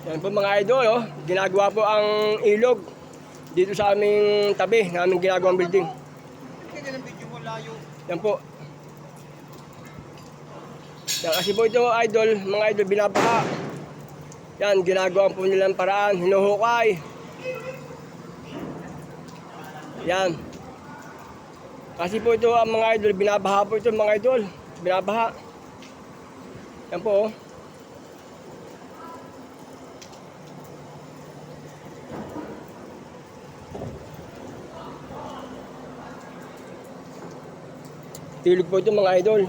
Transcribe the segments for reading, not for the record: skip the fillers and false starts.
Yan po mga idol, oh. Ginagawa po ang ilog dito sa aming tabi, na aming ginagawang building. Kaya ng video mo layo. Yan po. Yan, kasi po ito idol, mga idol, binabaha. Yan, ginagawa po nilang paraan, hinuhukay. Yan. Kasi po ito ang mga idol, binabaha po ito mga idol. Binabaha. Yan po, oh. Tilog po ito mga idol.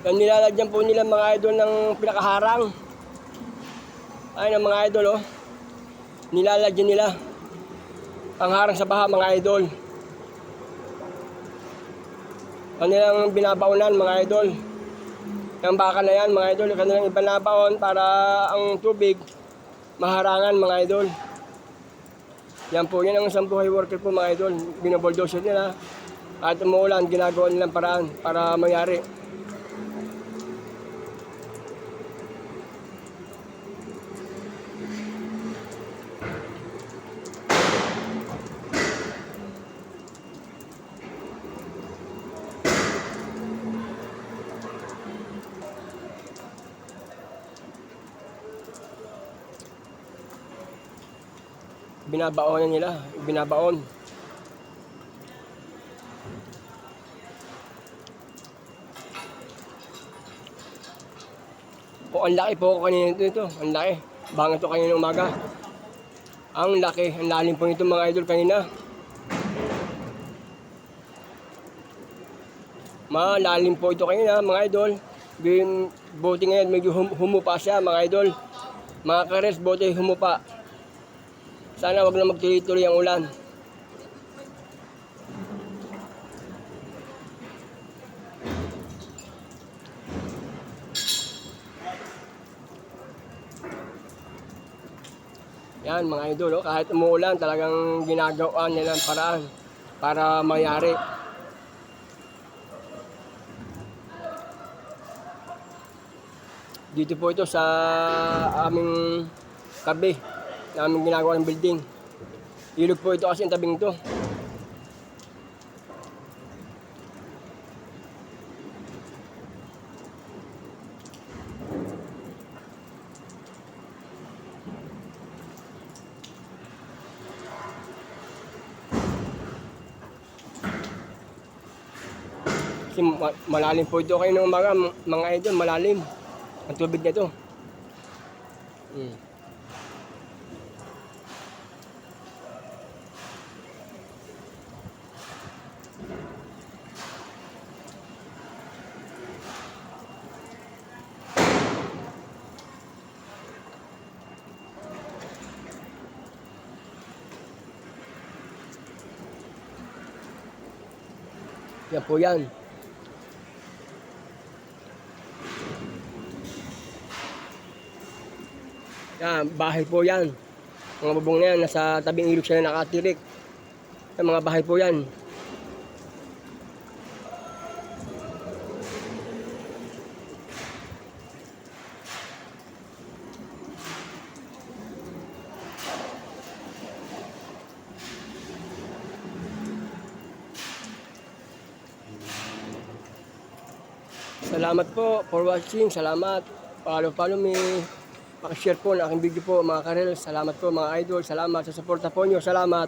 Yan, nilalagyan po nila mga idol ng pinakaharang. Ayun ang mga idol, oh. Nilalagyan nila pangharang sa baha mga idol. Kanilang binabaunan mga idol. Yung baka na yan mga idol, kanilang ibanabaon para ang tubig maharangan mga idol. Yan po, yan ang isang buhay worker po mga idol. Binabulldozer nila. At umuulan, ginagawa nilang paraan para mayari. Binabaonan nila, binabaon. Po, ang laki po kanina ito, ang laki. Bangit ito kanina umaga. Ang laki, ang lalim po nito mga idol kanina. Malalim po ito kanina mga idol. Buti ngayon medyo humupa siya mga idol. Mga kares, buti humupa. Sana wag na magtuloy-tuloy ang ulan. Yan mga idol, oh, kahit umuulan talagang ginagawa nila ng paraan para mayari. Dito po ito sa aming tabi, na aming ginagawa ng building. Ilog po ito kasi yung tabing ito. Kasi malalim po ito kayo ng umaga, mga idol, malalim ang tubig na ito. Yan po yan. Yan, bahay po yan. Mga bubong na yan, nasa tabing ilog sila nakatirik. Yan, mga bahay po yan. Salamat po for watching. Salamat. Follow me. Pakishare po ng aking video po mga karel. Salamat po mga idol. Salamat sa suporta po nyo. Salamat.